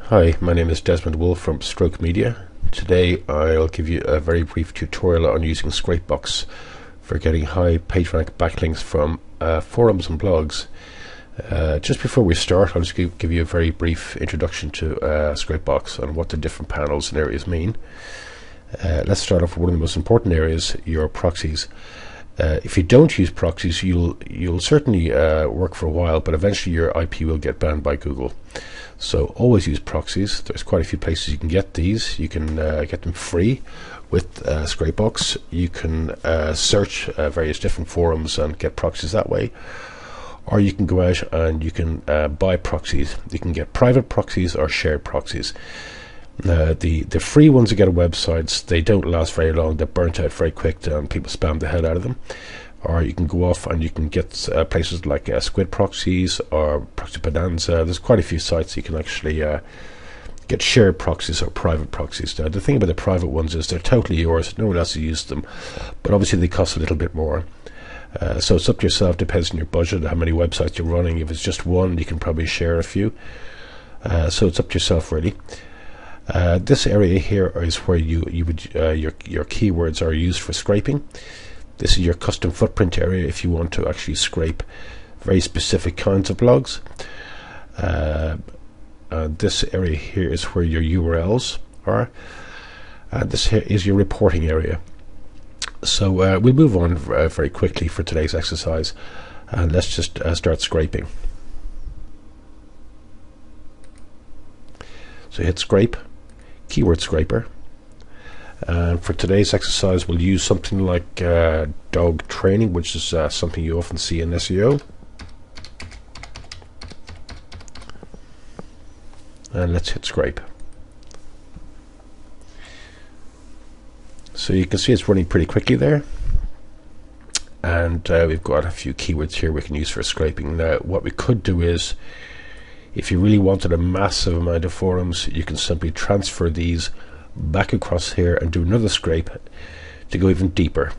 Hi, my name is Desmond Wolf from Stroke Media. Today I'll give you a very brief tutorial on using Scrapebox for getting high PageRank backlinks from forums and blogs. Just before we start, I'll just give you a very brief introduction to Scrapebox and what the different panels and areas mean. Let's start off with one of the most important areas, your proxies. If you don't use proxies, you'll certainly work for a while, but eventually your IP will get banned by Google. So always use proxies. There's quite a few places you can get these. You can get them free with Scrapebox. You can search various different forums and get proxies that way, or you can go out and you can buy proxies. You can get private proxies or shared proxies. The free ones you get on websites, they don't last very long. They're burnt out very quick and people spam the hell out of them. Or you can go off and you can get places like Squid Proxies or Proxy Bonanza. There's quite a few sites you can actually get shared proxies or private proxies. Now the thing about the private ones is they're totally yours, no one else has used them, but obviously they cost a little bit more. So it's up to yourself, depends on your budget, how many websites you're running. If it's just one, you can probably share a few. So it's up to yourself really. This area here is where your keywords are used for scraping. This is your custom footprint area if you want to actually scrape very specific kinds of blogs. This area here is where your URLs are. This here is your reporting area. So we'll move on very quickly for today's exercise, and let's just start scraping. So hit scrape, keyword scraper. And for today's exercise we'll use something like dog training, which is something you often see in SEO. And let's hit scrape. So you can see it's running pretty quickly there, and we've got a few keywords here we can use for scraping. Now what we could do is, if you really wanted a massive amount of forums, you can simply transfer these back across here and do another scrape to go even deeper.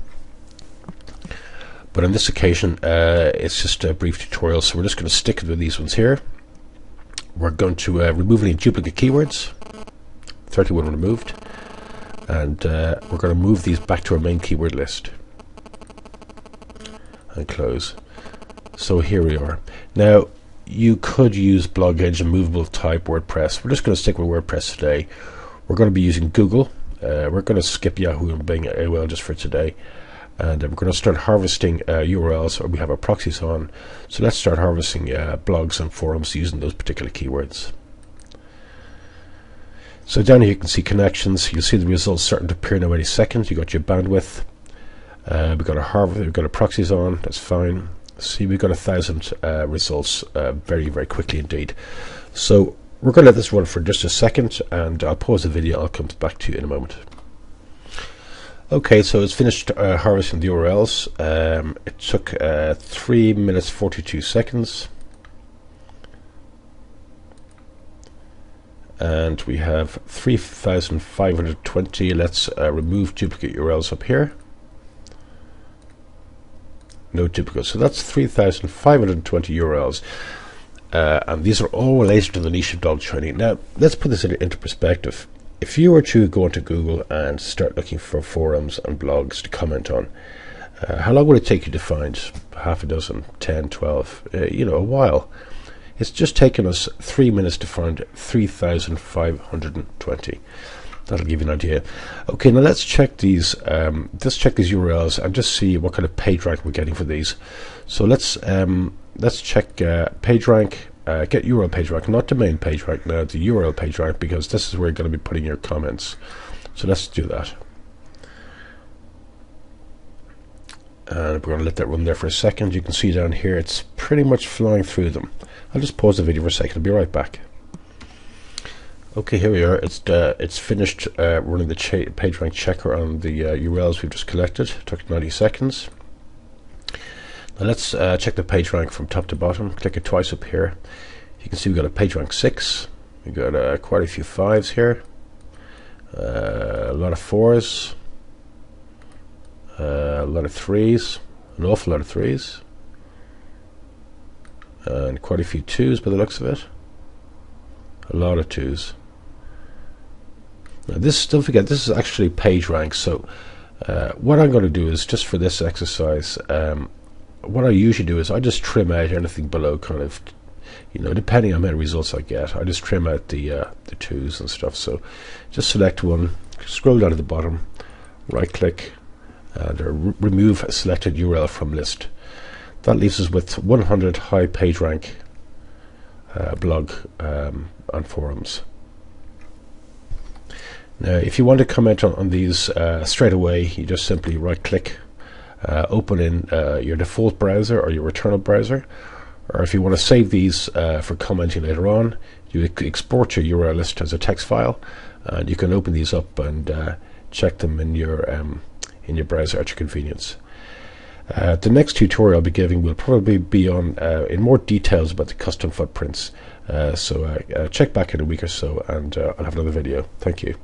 But on this occasion it's just a brief tutorial, so we're just going to stick with these ones here. We're going to remove any duplicate keywords, 31 removed, and we're going to move these back to our main keyword list and close. So here we are. Now you could use Blog Edge and movable type WordPress. We're just going to stick with WordPress today. We're going to be using Google. We're going to skip Yahoo and Bing AOL just for today, and we're going to start harvesting URLs, or we have our proxies on. So let's start harvesting blogs and forums using those particular keywords. So down here you can see connections. You'll see the results starting to appear now any second. You got your bandwidth. We've got our proxies on. That's fine. See, we've got 1,000 results very quickly indeed. So we're going to let this run for just a second, and I'll pause the video. I'll come back to you in a moment. Okay, so it's finished harvesting the URLs. It took 3 minutes 42 seconds, and we have 3,520. Let's remove duplicate URLs up here. No duplicates. So that's 3,520 URLs. And these are all related to the niche of dog training. Now let's put this into perspective. If you were to go into Google and start looking for forums and blogs to comment on, how long would it take you to find? Half a dozen, 10, 12, a while. It's just taken us 3 minutes to find 3,520. That'll give you an idea. Okay, now let's check these URLs and just see what kind of page rank we're getting for these. So let's check PageRank, get URL PageRank, not domain PageRank now, the URL PageRank, because this is where you're going to be putting your comments. So let's do that. And we're going to let that run there for a second. You can see down here it's pretty much flying through them. I'll just pause the video for a second. I'll be right back. Okay, here we are. It's finished running the PageRank checker on the URLs we've just collected. It took 90 seconds. Now let's check the PageRank from top to bottom. Click it twice up here. You can see we've got a PageRank 6. We've got quite a few 5s here. A lot of 4s. A lot of 3s. An awful lot of 3s. And quite a few 2s by the looks of it. a lot of 2s. Now this, don't forget, this is actually page rank. So what I'm going to do is, just for this exercise, what I usually do is I just trim out anything below kind of, you know, depending on how many results I get, I just trim out the 2s and stuff. So just select one, scroll down to the bottom, right click, and remove a selected URL from list. That leaves us with 100 high page rank blog and forums. Now if you want to comment on these straight away, you just simply right click, open in your default browser or your internal browser, or if you want to save these for commenting later on, you export your URL list as a text file, and you can open these up and check them in your browser at your convenience. The next tutorial I'll be giving will probably be on in more details about the custom footprints, so check back in a week or so, and I'll have another video. Thank you.